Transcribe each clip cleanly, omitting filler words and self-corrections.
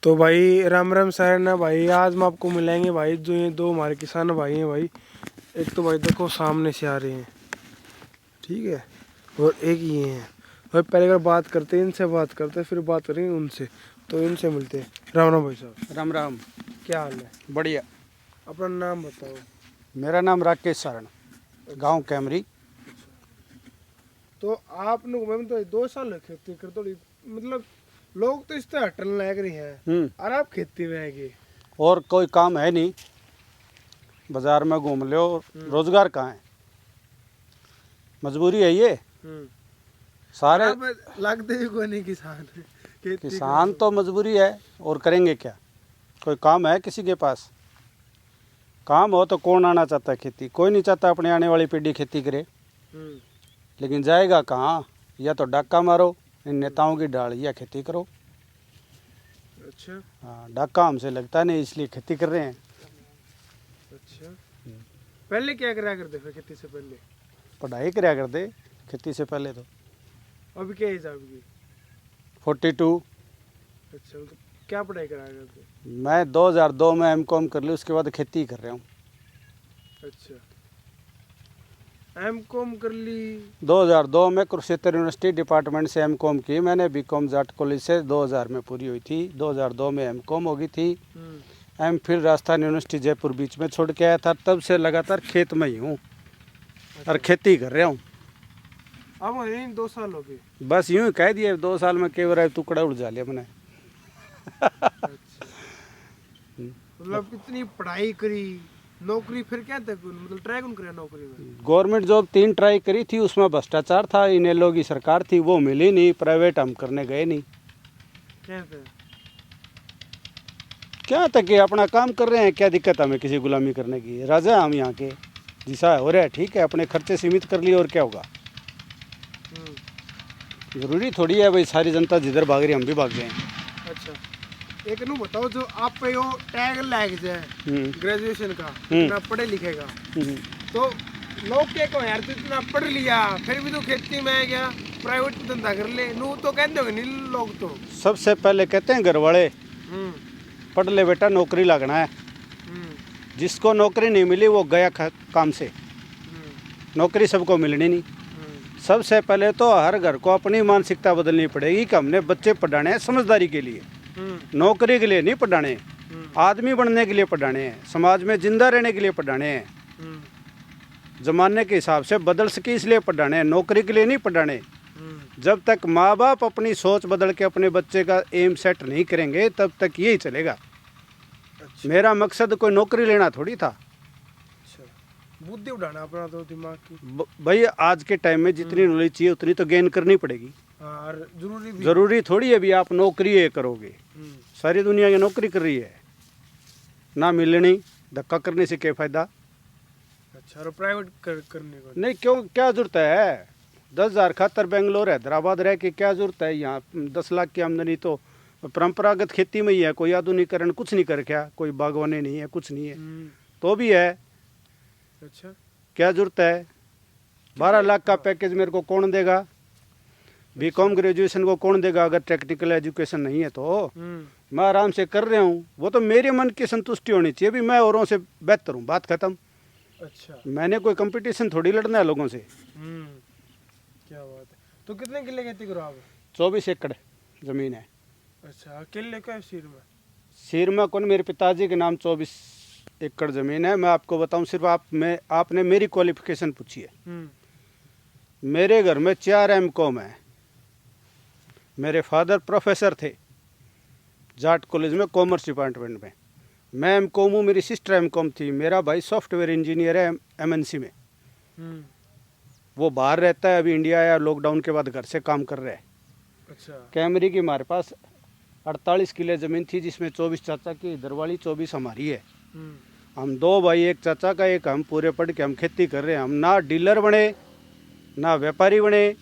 तो भाई राम राम सर ना भाई, आज हम आपको मिलाएंगे भाई जो ये दो हमारे किसान भाई हैं भाई। एक तो भाई देखो सामने से आ रहे हैं, ठीक है, और एक ये हैं भाई। पहले अगर बात करते हैं इनसे, बात करते हैं फिर बात करेंगे उनसे, तो इनसे मिलते हैं। राम राम भाई साहब। राम राम। क्या हाल है? बढ़िया। अपना नाम बताओ। मेरा नाम राकेश सारण, गांव कैमरी। तो आपने मैम तो 2 साल है खेती कर, तो मतलब लोग तो इस तरह हटने लग रहे हैं और आप खेती में आएंगे। और कोई काम है नहीं, बाजार में घूम लो, रोजगार कहाँ है, मजबूरी है ये सारे। आप लगते भी कोई नहीं किसान खेती किसान तो मजबूरी है, और करेंगे क्या? कोई काम है किसी के पास? काम हो तो कौन आना चाहता है खेती? कोई नहीं चाहता अपने आने वाली पीढ़ी खेती करे, लेकिन जाएगा कहाँ? या तो डाका मारो इन नेताओं की डाल, या खेती करो। अच्छा हाँ, डाका हमसे लगता नहीं, इसलिए खेती कर रहे हैं। अच्छा, पहले क्या करा करते फिर खेती से पहले? पढ़ाई कराया करते खेती से पहले तो। अभी क्या एज आपकी? 42। अच्छा, तो क्या पढ़ाई करा करते? मैं 2002 में एमकॉम कर ली, उसके बाद खेती कर रहा हूँ। अच्छा, एमकॉम कर ली 2002 में कुरुक्षेत्र यूनिवर्सिटी डिपार्टमेंट से एमकॉम की मैंने। बीकॉम जाट कॉलेज से 2000 में पूरी हुई थी। 2002 में एमकॉम हो गई थी। एमफिल राजस्थान यूनिवर्सिटी जयपुर बीच में छोड़ के आया था, तब से लगातार खेत में ही हूँ और खेती कर रहा हूँ। अब 2 साल हो गए। बस यूँ ही कह दिए, 2 साल में केवल टुकड़ा उड़ लिया मैंने। अच्छा, मतलब कितनी पढ़ाई करी, नौकरी फिर क्या तक मतलब ट्राई कौन करे नौकरी में? गवर्नमेंट जॉब 3 ट्राई करी थी, उसमें भ्रष्टाचार था। इनेलो की सरकार थी, वो मिली नहीं। प्राइवेट हम करने गए नहीं। क्या तक है, अपना काम कर रहे हैं, क्या दिक्कत हमें किसी गुलामी करने की? राजा हम यहाँ के, जिसा हो रहा है ठीक है, अपने खर्चे सीमित कर लिए और क्या होगा। जरूरी थोड़ी है भाई सारी जनता जिधर भाग रही हम भी भाग गए। अच्छा, एक नु बताओ, जो आप पे यो टैग लग जाए ग्रेजुएशन का, इतना पढ़े लिखे का, तो लोग क्या कहो यार, तू इतना पढ़ लिया फिर भी तो खेती में आ गया, प्राइवेट धंधा कर ले, नू तो कहते हो नहीं लोग तो। सबसे पहले कहते हैं घर वाले, पढ़ ले बेटा, नौकरी लगना है। जिसको नौकरी नहीं मिली वो गया काम से। नौकरी सबको मिलनी नहीं। सबसे पहले तो हर घर को अपनी मानसिकता बदलनी पड़ेगी कि हमने बच्चे पढ़ाने हैं समझदारी के लिए, नौकरी के लिए नहीं पढ़ाने। आदमी बनने के लिए पढ़ाने हैं, समाज में जिंदा रहने के लिए पढ़ाने हैं, जमाने के हिसाब से बदल सके इसलिए पढ़ाने हैं, नौकरी के लिए नहीं पढ़ाने। जब तक माँ बाप अपनी सोच बदल के अपने बच्चे का एम सेट नहीं करेंगे तब तक यही चलेगा। अच्छा। मेरा मकसद कोई नौकरी लेना थोड़ी था। बुद्धि उड़ाना अपना तो दिमाग की। भाई आज के टाइम में जितनी नॉलेज चाहिए उतनी तो गेन करनी पड़ेगी। और जरूरी थोड़ी है भी आप नौकरी ये करोगे। सारी दुनिया की नौकरी कर रही है, ना मिलनी, धक्का करने से क्या फायदा। अच्छा, और प्राइवेट करने को नहीं, क्यों, क्या जरूरत है? 10,000 खातर बेंगलोर हैदराबाद रह के क्या जरूरत है? यहाँ 10 लाख की आमदनी तो परंपरागत खेती में ही है। कोई आधुनिकरण कुछ नहीं कर, क्या कोई बागवानी नहीं है, कुछ नहीं है तो भी है। अच्छा, क्या जरूरत है? 12 लाख का पैकेज मेरे को कौन देगा? बीकॉम ग्रेजुएशन को कौन देगा अगर टेक्निकल एजुकेशन नहीं है तो? मैं आराम से कर रहा हूँ, वो तो मेरे मन की संतुष्टि होनी चाहिए भी मैं औरों से बेहतर हूँ, बात खत्म। अच्छा, मैंने कोई कंपटीशन थोड़ी लड़ना है लोगों से। क्या बात है। तो कितने किले खेती करो आप? 24 एकड़ जमीन है। अच्छा, किले का सिर में कौन, मेरे पिताजी के नाम 24 एकड़ जमीन है। मैं आपको बताऊं, सिर्फ आपने मेरी क्वालिफिकेशन पूछी है। मेरे घर में 4 एमकॉम है। मेरे फादर प्रोफेसर थे जाट कॉलेज में, कॉमर्स डिपार्टमेंट में। मैं एमकॉम हूँ, मेरी सिस्टर एमकॉम थी। मेरा भाई सॉफ्टवेयर इंजीनियर है एमएनसी में। वो बाहर रहता है, अभी इंडिया आया, लॉकडाउन के बाद घर से काम कर रहा है। अच्छा, कैमरी की हमारे पास 48 किले ज़मीन थी, जिसमें 24 चाचा की इधर वाली, 24 हमारी है। हम 2 भाई, एक चाचा का, एक हम, पूरे पढ़ के हम खेती कर रहे हैं। हम ना डीलर बने, ना व्यापारी बने,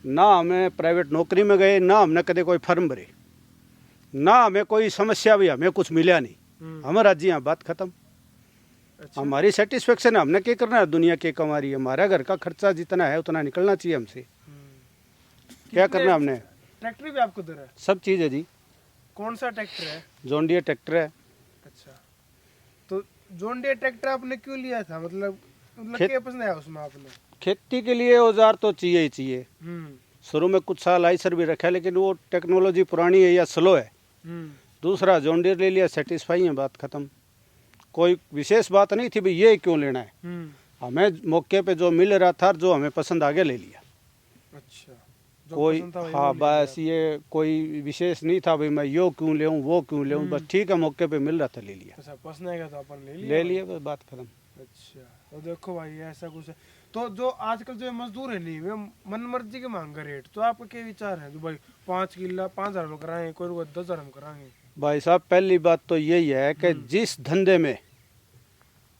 ना हमें प्राइवेट नौकरी में गए, ना हमने कदे कोई फर्म भरे, ना हमें कोई समस्या भी हमें कुछ मिला नहीं। हमारा जी हाँ, बात खत्म। अच्छा। हमारी सेटिस्फेक्शन है, हमने क्या करना है, दुनिया की कमा रही है, हमारा घर का खर्चा जितना है उतना निकलना चाहिए हमसे। क्या करना हमने? ट्रैक्टर भी आपको दे रहा है? सब चीज़ है जी। कौन सा ट्रैक्टर है? जॉन डियर ट्रैक्टर है। अच्छा, तो जॉन डियर ट्रैक्टर आपने क्यों लिया था? मतलब खेत- क्या पसंद आया उसमें आपने? खेती के लिए औजार तो चाहिए ही चाहिए। हम्म शुरू में कुछ साल आइसर भी रखा, लेकिन वो टेक्नोलॉजी पुरानी है या स्लो है। हम्म दूसरा जॉन डियर ले लिया, सेटिस्फाई है, बात खत्म। कोई विशेष बात नहीं थी भाई ये क्यों लेना है। हम्म। हमें मौके पे जो मिल रहा था, जो हमें पसंद आ गया ले लिया। अच्छा, जो कोई पसंद था वही हाँ वो ले लिया बस ये कोई विशेष नहीं था भाई मैं यो क्यों ले वो क्यों ले, बस ठीक है मौके पे मिल रहा था ले लिया। अच्छा, पसंद आएगा तो अपन ले लिया ले भाई। लिया बस बात खत्म। अच्छा, तो देखो भाई ऐसा कुछ है। तो जो आजकल जो मजदूर है नहीं, वे मन मर्जी के मांग रेट, तो आपके क्या विचार है? जो भाई 5 किला 5,000 में कराएंगे, कोई 10,000 में कराएंगे। भाई साहब पहली बात तो यही है कि जिस धंधे में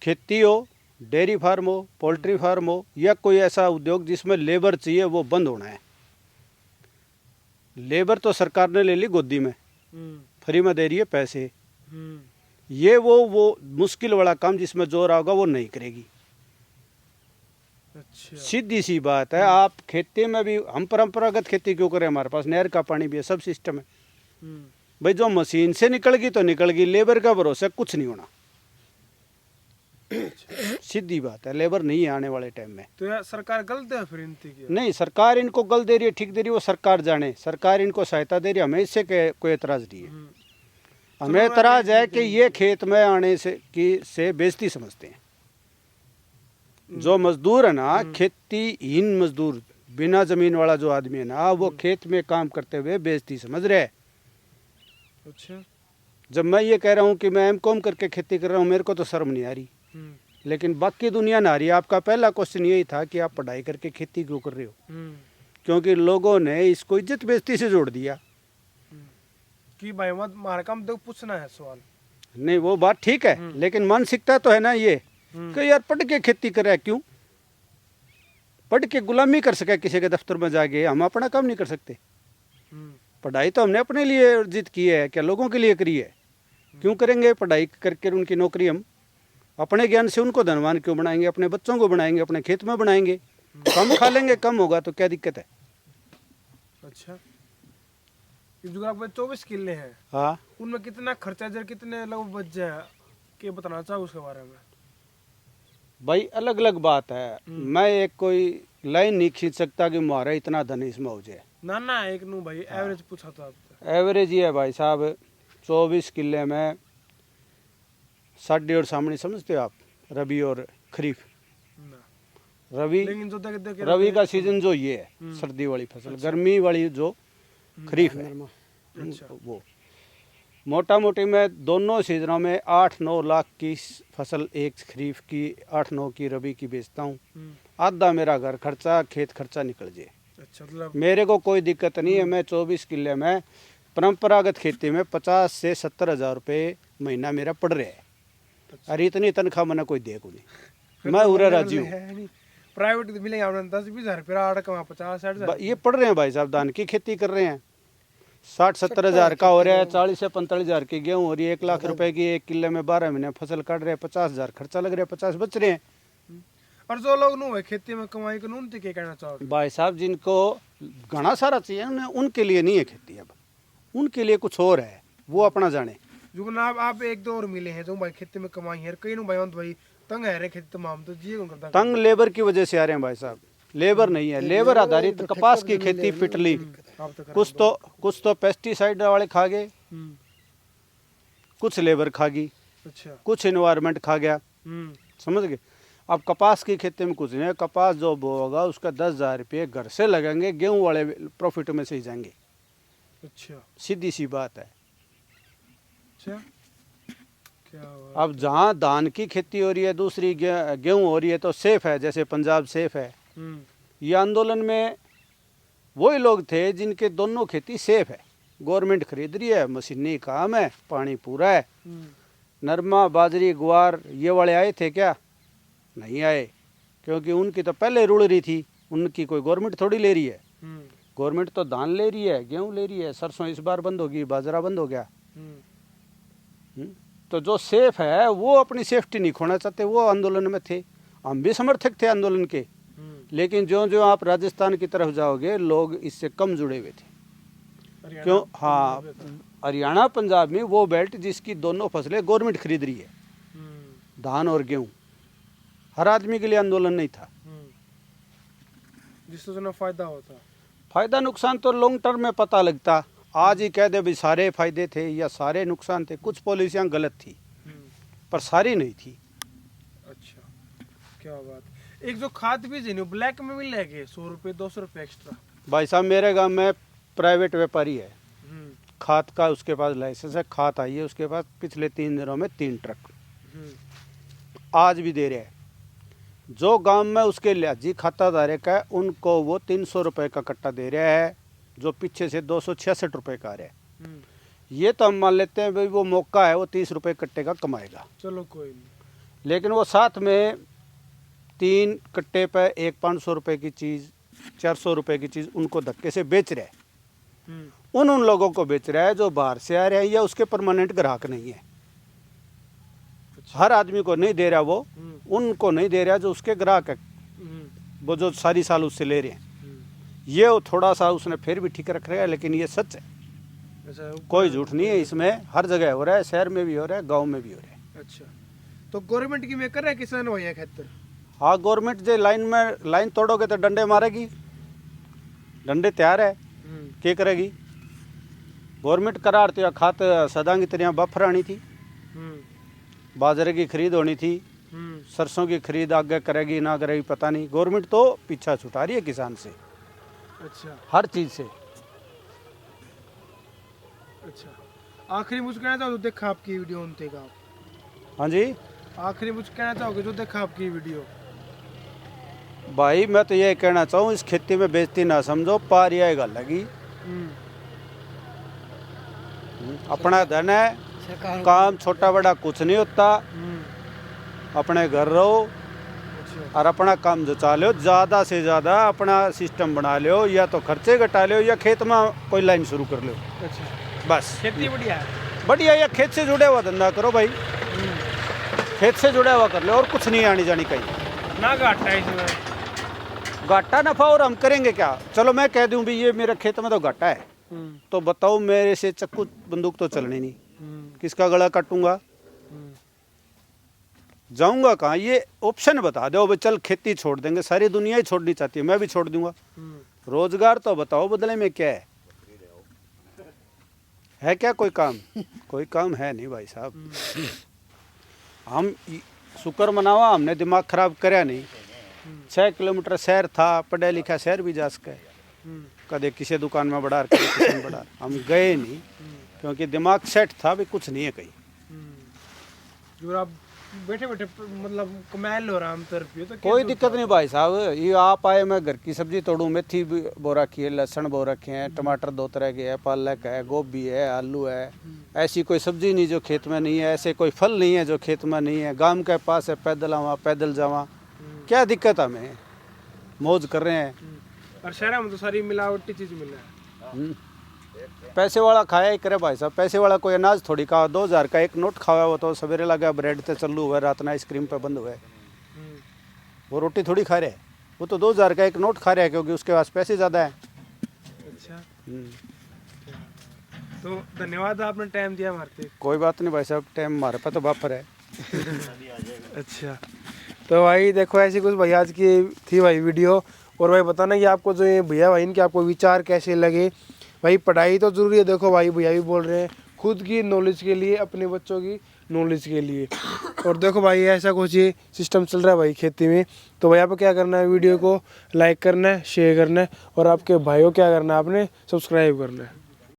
खेती हो, डेयरी फार्म हो, पोल्ट्री फार्म हो या कोई ऐसा उद्योग जिसमें लेबर चाहिए, वो बंद होना है। लेबर तो सरकार ने ले ली गोदी में, फ्री में दे रही है पैसे। ये वो मुश्किल वाला काम जिसमें जोर होगा वो नहीं करेगी। अच्छा। सीधी सी बात है। आप खेती में भी, हम परंपरागत खेती क्यों करें? हमारे पास नहर का पानी भी है, सब सिस्टम है। भाई जो मशीन से निकल गई तो निकल गई, लेबर का भरोसा कुछ नहीं होना। सीधी बात है, लेबर नहीं है आने वाले टाइम में। तो यार सरकार गलत है फिर इनकी की? नहीं, सरकार इनको गल दे रही है, ठीक दे रही है, वो सरकार जाने। सरकार इनको सहायता दे रही है, हमें इससे कोई एतराज नहीं है। हमें एतराज है कि ये खेत में आने से बेइज्जती समझते हैं। जो मजदूर है ना, खेतीहीन मजदूर, बिना जमीन वाला जो आदमी है ना, वो खेत में काम करते हुए बेइज्जती समझ रहे हैं। अच्छा। जब मैं ये कह रहा हूँ कि मैं एमकॉम करके खेती कर रहा हूँ, मेरे को तो शर्म नहीं आ रही, लेकिन बाकी दुनिया ना आ रही है। आपका पहला क्वेश्चन यही था कि आप पढ़ाई करके खेती क्यों कर रहे हो? क्योंकि लोगों ने इसको इज्जत बेइज्जती से जोड़ दिया कि भाई मत मार काम तो पूछना है सवाल। नहीं, वो बात ठीक है, लेकिन मानसिकता तो है ना ये कि यार पढ़ के खेती करे, क्यों पढ़ के गुलामी कर सके किसी के दफ्तर में जाके? हम अपना काम नहीं कर सकते? पढ़ाई तो हमने अपने लिए अर्जित की है, क्या लोगों के लिए करी है? क्यों करेंगे पढ़ाई करके उनकी नौकरी? हम अपने ज्ञान से उनको धनवान क्यों बनाएंगे? अपने बच्चों को बनाएंगे, अपने खेत में बनाएंगे। कम खा लेंगे, कम होगा तो क्या दिक्कत है? अच्छा, जो आप 24 किले हैं, हाँ, उनमें कितना खर्चा जर कितने लोग बच जाए, के बताना चाहो उसके बारे में? भाई अलग अलग बात है। मैं एक कोई लाइन नहीं खींच सकता कि हमारा इतना धन इसमें हो जाए। ना एक नू भाई एवरेज पूछा था आपसे। एवरेज ये है भाई साहब, 24 किले में 60 सामने समझते हो आप? रबी और खरीफ। ना। रबी, लेकिन जो तक रबी का सीजन जो ये है सर्दी वाली फसल, गर्मी वाली जो खरीफ है, अच्छा। वो मोटा मोटी मैं दोनों सीजनों में 8-9 लाख की फसल, एक खरीफ की 8-9 की रबी की बेचता हूँ। आधा मेरा घर खर्चा खेत खर्चा निकल जाए। अच्छा, मतलब मेरे को कोई दिक्कत नहीं है। मैं 24 किले में परंपरागत खेती में 50 से 70 हज़ार रुपये महीना मेरा पड़ रहा है। अरे इतनी तनख्वाह मैंने कोई दे को नहीं, मैं उरे राजी हूँ। प्राइवेट मिलेंगे आपने 10-20 हज़ार रुपये, 50-60 हज़ार ये पढ़ रहे हैं भाई साहब, धान की खेती कर रहे हैं, 60-70 हज़ार का हो रहा है, 40 से 45 हज़ार की गेहूँ हो रही है, 1 लाख रुपए की 1 किले में 12 महीने फसल काट रहे हैं, 50 हज़ार खर्चा लग रहा है, 50 बच रहे हैं। और जो लोग नू है खेती में कमाई को नून क्या कहना चाहोगे? भाई साहब जिनको घना सारा चाहिए उनके लिए नहीं है खेती, अब उनके लिए कुछ और है, वो अपना जाने। जो ना आप एक दो और मिले हैं जो भाई खेती में कमाई है, कई नु भाई तंग है रे खेती तमाम, तो जी करता तंग लेबर की वजह से आ रहे हैं भाई साहब। लेबर नहीं है, लेबर आधारित कपास की खेती पिटली। कुछ तो पेस्टिसाइड वाले खा गए, कुछ लेबर खा गई, अच्छा, कुछ एनवायरनमेंट खा गया, समझ गए? अब कपास की खेती में कुछ नहीं है, कपास जो होगा उसका 10,000 रुपये घर से लगेंगे, गेहूं वाले प्रॉफिट में से ही जाएंगे। अच्छा, सीधी सी बात है। अच्छा, क्या बात। अब जहाँ धान की खेती हो रही है, दूसरी गेहूं हो रही है, तो सेफ है, जैसे पंजाब सेफ है। ये आंदोलन में वही लोग थे जिनके दोनों खेती सेफ है, गवर्नमेंट खरीद रही है, मशीनी काम है, पानी पूरा है। नरमा, बाजरी, ग्वार ये वाले आए थे क्या? नहीं आए, क्योंकि उनकी तो पहले रुड़ रही थी, उनकी कोई गवर्नमेंट थोड़ी ले रही है। गवर्नमेंट तो धान ले रही है, गेहूं ले रही है, सरसों इस बार बंद होगी, बाजरा बंद हो गया। तो जो सेफ है वो अपनी सेफ्टी नहीं खोना चाहते, वो आंदोलन में थे। हम भी समर्थक थे आंदोलन के, लेकिन जो जो आप राजस्थान की तरफ जाओगे लोग इससे कम जुड़े हुए थे। क्यों? हाँ, हरियाणा पंजाब में वो बेल्ट जिसकी दोनों फसलें गवर्नमेंट खरीद रही है, धान और गेहूं, हर आदमी के लिए आंदोलन नहीं था। जिससे उन्हें फायदा होता, फायदा नुकसान तो लॉन्ग टर्म में पता लगता। आज ही कह दे भाई सारे फायदे थे या सारे नुकसान थे, कुछ पॉलिसियां गलत थी पर सारी नहीं थी। अच्छा, क्या बात। एक जो खाद बीज है ब्लैक में मिल जाएगी 100 रुपये 200 रुपये एक्स्ट्रा। भाई साहब मेरे गांव में प्राइवेट व्यापारी है खाद का, उसके पास लाइसेंस है, खाद आई है उसके पास पिछले 3 दिनों में 3 ट्रक आज भी दे रहे हैं। जो गांव में उसके लिहाजी खाता धारक है उनको वो 300 रुपये का कट्टा दे रहा है, जो पीछे से 266 रुपये का आ रहा है। ये तो हम मान लेते हैं भाई वो मौका है, वो 30 रुपये कट्टे का कमाएगा, चलो कोई नहीं। लेकिन वो साथ में 3 कट्टे पे एक 500 रुपये की चीज़ 400 रुपये की चीज़ उनको धक्के से बेच रहा है। उन लोगों को बेच रहा है जो बाहर से आ रहे हैं या उसके परमानेंट ग्राहक नहीं है। अच्छा। हर आदमी को नहीं दे रहा वो, उनको नहीं दे रहा जो उसके ग्राहक है, वो जो सारी साल उससे ले रहे हैं। ये थोड़ा सा उसने फिर भी ठीक रख रहा है, लेकिन ये सच है। अच्छा, कोई झूठ नहीं है इसमें, हर जगह हो रहा है, शहर में भी हो रहा है, गांव में भी हो रहा है। अच्छा, तो गवर्नमेंट की में कर रहा है किसान भैया खातर? हाँ, गवर्नमेंट जो लाइन तोड़ोगे तो डंडे मारेगी, डंडे तैयार है, क्या करेगी गवर्नमेंट? करार तो खात सदा की तरह बफरानी थी, बाजरे की खरीद होनी थी, सरसों की खरीद आगे करेगी ना करेगी पता नहीं। गवर्नमेंट तो पीछा छुटा रही है किसान से। अच्छा, हर चीज से। अच्छा, आखिरी मुझे कहना चाहोगे, देखा आपकी वीडियो उनते का? हाँ जी, आखिरी मुझे कहना चाहोगे जो देखा आपकी वीडियो? भाई मैं तो ये कहना चाहूँ, इस खेती में बेइज्जती ना समझो, पार ये गल लगी। अपना धन है, काम छोटा बड़ा कुछ नहीं होता, अपने घर रहो और अपना काम जचा लो, ज़्यादा से ज़्यादा अपना सिस्टम बना लो, या तो खर्चे घटा लो या खेत में कोई लाइन शुरू कर लो। अच्छा, बस खेती बढ़िया है, बढ़िया। या खेत से जुड़े हुआ धंधा करो भाई, खेत से जुड़ा हुआ कर लो, और कुछ नहीं आनी जानी कहीं ना घाटा है इसमें। घाटा नफा और हम करेंगे क्या? चलो मैं कह दूं भी ये मेरे खेत में तो घाटा है, तो बताओ मेरे से चक्कू बंदूक तो चलनी नहीं, किसका गला काटूंगा, जाऊंगा कहाँ? ये ऑप्शन बता दो भाई, चल खेती छोड़ देंगे, सारी दुनिया ही छोड़नी चाहती है, मैं भी छोड़ दूंगा। रोजगार तो बताओ बदले में क्या है क्या कोई काम? कोई काम है नहीं भाई साहब। हम शुक्र मनावा हमने दिमाग खराब कराया नहीं। 6 किलोमीटर शहर था, पढ़ा लिखा शहर भी जा सके, कदे किसी दुकान में बढ़ा कदे किसी में बढ़ा, हम गए नहीं क्योंकि दिमाग सेट था भी कुछ नहीं है कहीं। जो आप बैठे बैठे मतलब कमाल हो रहा हम तरफ तो कोई दिक्कत नहीं भाई साहब। ये आप आए, मैं घर की सब्जी तोड़ूं, मेथी भी बो रखी है, लहसुन बो रखे हैं, टमाटर 2 तरह के है, पालक है, गोभी है, आलू है। ऐसी कोई सब्जी नहीं जो खेत में नहीं है, ऐसे कोई फल नहीं है जो खेत में नहीं है। गांव के पास है, पैदल आवा पैदल जावा, क्या दिक्कत हमें, मौज कर रहे हैं। और शहर में तो सारी मिलावटी चीज मिल रहा है। पैसे वाला खाया ही करे भाई साहब, पैसे वाला कोई अनाज थोड़ी खा। 2000 का एक नोट खावा वो तो सवेरे लगा ब्रेड पे चालू हुआ, रात में आइसक्रीम पे बंद हुआ, वो रोटी थोड़ी खा रहे, वो तो 2000 का एक नोट खा रहा है क्योंकि उसके पास पैसे ज़्यादा है। अच्छा, तो धन्यवाद आपने टाइम दिया हमारे पे। कोई बात नहीं भाई साहब, टाइम हमारे पे तो बापर है। अच्छा, तो भाई देखो ऐसी कुछ भैया आज की थी भाई वीडियो। और भाई बताना कि आपको जो ये भैया भाई इनके आपको विचार कैसे लगे। भाई पढ़ाई तो ज़रूरी है, देखो भाई भैया भी बोल रहे हैं खुद की नॉलेज के लिए, अपने बच्चों की नॉलेज के लिए। और देखो भाई ऐसा कुछ ये सिस्टम चल रहा है भाई खेती में। तो भाई आपको क्या करना है, वीडियो को लाइक करना है, शेयर करना है, और आपके भाई को क्या करना है, आपने सब्सक्राइब करना है।